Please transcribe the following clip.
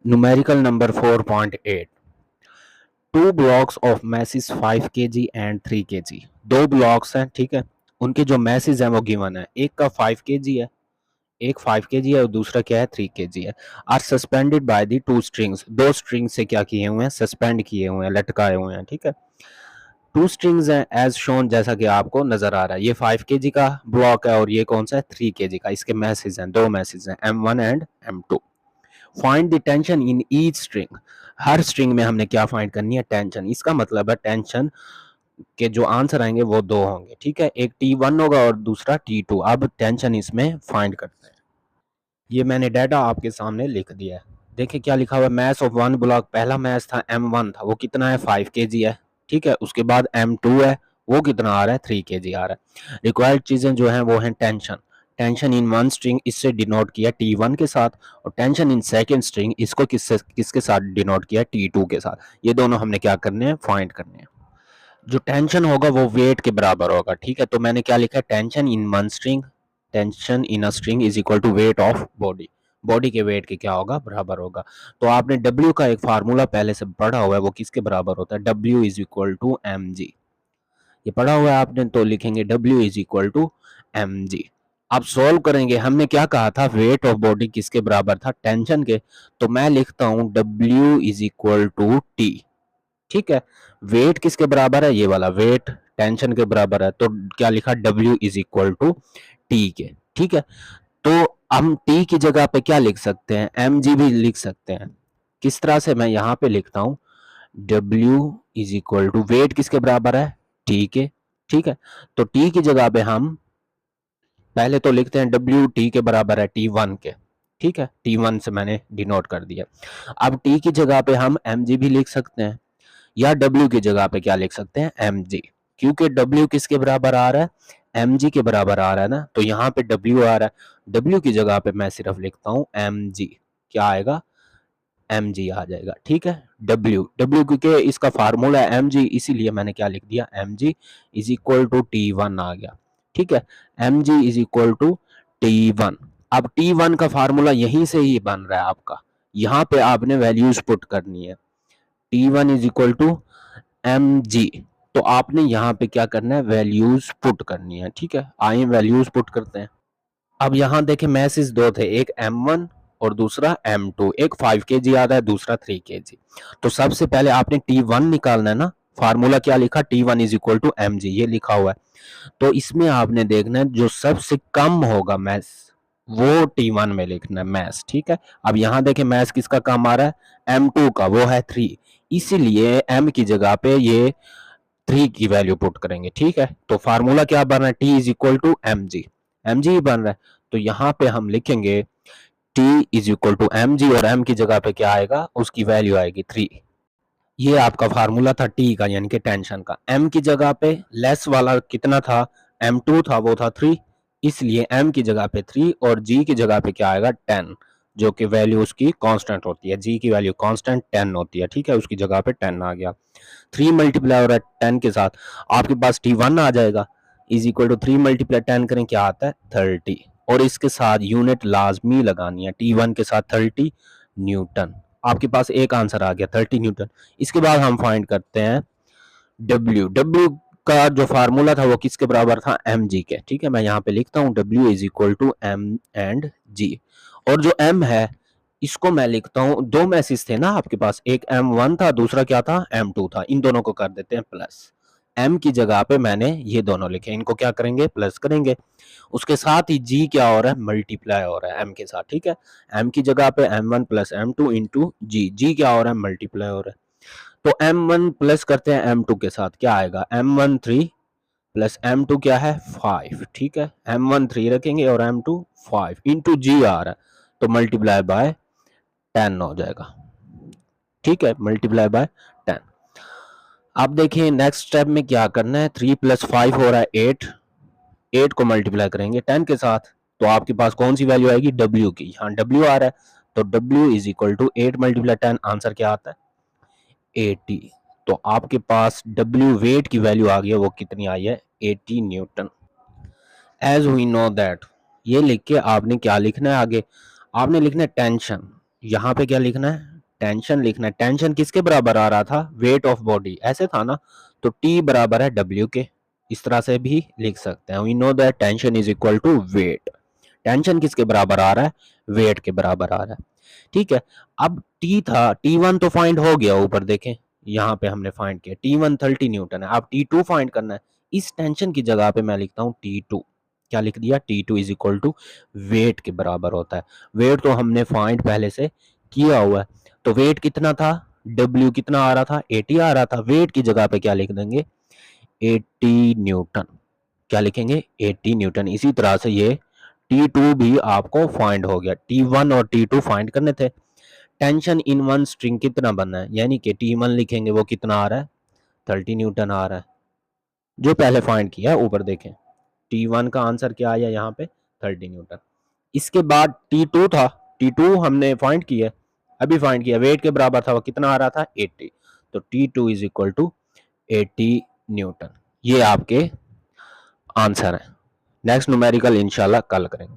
Numerical number 4.8। Two blocks of message 5 kg and 3 kg। दो blocks हैं, ठीक है, उनके जो मैसेज हैं वो गिवन है। एक का 5 kg है, एक 5 kg है और दूसरा क्या है 3 kg है। Are suspended by the two strings, दो स्ट्रिंग से क्या किए हुए हैं, सस्पेंड किए हुए हैं, लटकाए हुए हैं, ठीक है। टू स्ट्रिंग्स हैं एज शोन, जैसा कि आपको नजर आ रहा है। ये 5 kg का ब्लॉक है और ये कौन सा है 3 kg का। इसके मैसेज हैं, दो मैसेज हैं M1 and M2। Find the tension in each string. Her string में हमने क्या फाइंड करनी है, टेंशन। इसका मतलब है टेंशन के जो आंसर आएंगे वो दो होंगे, ठीक है, एक T1 होगा और दूसरा T2। अब टेंशन इसमें फाइंड करते हैं। ये मैंने डाटा आपके सामने लिख दिया है। देखिए क्या लिखा हुआ है, मैस ऑफ वन ब्लॉक। पहला मैस था M1 था, वो कितना है 5 kg है, ठीक है। उसके बाद M2 है, वो कितना आ रहा है 3 kg आ रहा है। रिक्वायर्ड चीजें जो हैं वो हैं tension. Tension in one string इससे डिनोट किया T1 के साथ, और टेंशन इन सेकेंड स्ट्रिंग इसको किसके साथ डिनोट किया T2 के साथ। ये दोनों हमने क्या करने हैं, फाइंड करने हैं। जो टेंशन होगा वो वेट के बराबर होगा, ठीक है। तो मैंने क्या लिखा है, tension in one string, tension in a string is equal to weight of body. Body के वेट के क्या होगा, बराबर होगा। तो आपने W का एक फार्मूला पहले से पढ़ा हुआ है, वो किसके बराबर होता है, W is equal to mg। ये पढ़ा हुआ है आपने, तो लिखेंगे W is equal to mg। अब सॉल्व करेंगे। हमने क्या कहा था, वेट ऑफ बॉडी किसके बराबर था, टेंशन के। तो मैं लिखता हूं W is equal to T, ठीक है। वेट किसके बराबर है, ये वाला वेट टेंशन के बराबर है, तो क्या लिखा W is equal to T के, ठीक है। तो हम टी की जगह पे क्या लिख सकते हैं, mg भी लिख सकते हैं। किस तरह से, मैं यहां पे लिखता हूं W is equal to weight किसके बराबर है, टी के, ठीक है। तो टी की जगह पे हम पहले तो लिखते हैं W टी के बराबर है T1 के, ठीक है। T1 से मैंने डिनोट कर दिया। अब टी की जगह पे हम mg भी लिख सकते हैं, या W की जगह पे क्या लिख सकते हैं, mg। क्योंकि W किसके बराबर आ रहा है, mg के बराबर आ रहा है ना, तो यहाँ पे W आ रहा है। W की जगह पे मैं सिर्फ लिखता हूँ mg, क्या आएगा, mg आ जाएगा, ठीक है। W क्योंकि इसका फार्मूला है mg, इसीलिए मैंने क्या लिख दिया, mg is equal to T1 आ गया, ठीक है। mg is equal to T1। अब T1 का फार्मूला यहीं से ही बन रहा है आपका, यहाँ पे आपने वैल्यूज पुट करनी है। T1 is equal to mg, तो आपने यहाँ पे क्या करना है, वैल्यूज पुट करनी है, ठीक है। आइए वैल्यूज पुट करते हैं। अब यहाँ देखें मैसेज दो थे, एक M1 और दूसरा M2। एक 5 kg आ रहा है, दूसरा 3 kg। तो सबसे पहले आपने T1 निकालना है ना। फार्मूला क्या लिखा, T1 is equal to mg, ये लिखा हुआ है। तो इसमें आपने देखना है जो सबसे कम होगा मैस, वो T1 में लिखना है मैस, ठीक है। अब यहाँ देखें मैस किसका कम आ रहा है, M2 का, वो है 3। इसीलिए M की जगह पे ये 3 की वैल्यू पुट करेंगे, ठीक है। तो फार्मूला क्या बन रहा है, T is equal to mg, mg ही बन रहा है। तो यहाँ पे हम लिखेंगे T is equal to mg, और m की जगह पे क्या आएगा, उसकी वैल्यू आएगी 3। ये आपका फार्मूला था T का, यानी कि टेंशन का। m की जगह पे लेस वाला कितना था, M2 था, वो था 3, इसलिए m की जगह पे 3 और g की जगह पे क्या आएगा 10, जो कि वैल्यू उसकी कांस्टेंट होती है। g की वैल्यू कांस्टेंट 10 होती है, ठीक है, उसकी जगह पे 10 आ गया। 3 मल्टीप्लाई हो रहा है 10 के साथ, आपके पास T1 आ जाएगा, इज इक्वल टू 3 मल्टीप्लाई 10 करें, क्या आता है 30। और इसके साथ यूनिट लाजमी लगानी है, T1 के साथ 30 न्यूटन। आपके पास एक आंसर आ गया 30 न्यूटन। इसके बाद हम फाइंड करते हैं W का जो फार्मूला था वो किसके बराबर था, mg के, ठीक है। मैं यहाँ पे लिखता हूँ W is equal to m and g। और जो m है इसको मैं लिखता हूँ, दो मैसेज थे ना आपके पास, एक M1 था, दूसरा क्या था, M2 था। इन दोनों को कर देते हैं प्लस। m की जगह पे मैंने ये दोनों लिखे, इनको क्या करेंगे, प्लस करेंगे। उसके साथ ही g क्या हो रहा है, मल्टीप्लाई हो रहा है m के साथ, ठीक है। m की जगह पे M1 plus M2 into g क्या हो रहा है, मल्टीप्लाई हो रहा है। तो M1 प्लस करते हैं M2 के साथ, क्या आएगा, M1 3 प्लस M2 क्या है 5, ठीक है। M1 3 रखेंगे और M2 5 इंटू जी आ रहा है, तो मल्टीप्लाई बाय 10 हो जाएगा, ठीक है, मल्टीप्लाई बाय 10। अब देखिए नेक्स्ट स्टेप में क्या करना है, 3 प्लस 5 हो रहा है 8, 8 को मल्टीप्लाई करेंगे 10 के साथ, तो आपके पास कौन सी वैल्यू आएगी, W की। यहाँ W आ रहा है, तो W is equal to 8 multiply 10, answer क्या आता है 80। तो आपके पास W वेट की वैल्यू आ गई है, वो कितनी आई है 80 newton. As we know that, ये लिख के आपने क्या लिखना है आगे, आपने लिखना है टेंशन। यहाँ पे क्या लिखना है, टेंशन लिखना है, टेंशन किसके बराबर आ रहा था, वेट ऑफ बॉडी, ऐसे था ना, तो T बराबर है W के, इस तरह से भी लिख सकते हैं। We know that tension is equal to weight. Tension किसके बराबर आ रहा है, वेट के बराबर आ रहा है, ठीक है। अब T था, T1 तो फाइंड हो गया, ऊपर देखें यहाँ पे हमने फाइंड किया, T1 30 न्यूटन है। अब T2 फाइंड करना है, इस टेंशन की जगह पे मैं लिखता हूँ T2, क्या लिख दिया, T2 is equal to wait के बराबर होता है। वेट तो हमने फाइंड पहले से किया हुआ है, तो वेट कितना था, W कितना आ रहा था, 80 आ रहा था, वेट की जगह पे क्या लिख देंगे, 80 न्यूटन, क्या लिखेंगे, 80 न्यूटन। इसी तरह से ये T2 भी आपको फाइंड हो गया। T1 और T2 फाइंड करने थे। टेंशन इन वन स्ट्रिंग कितना बनना है, यानी कि T1 लिखेंगे वो कितना आ रहा है, 30 न्यूटन आ रहा है, जो पहले फाइंड किया है, ऊपर देखें T1 का आंसर क्या आया यहाँ पे, 30 न्यूटन। इसके बाद T2 था, T2 हमने फाइंड किया, अभी फाइंड किया, वेट के बराबर था, वो कितना आ रहा था, 80, तो T2 is equal to 80 Newton. ये आपके आंसर है। नेक्स्ट न्यूमेरिकल इंशाल्लाह कल करेंगे।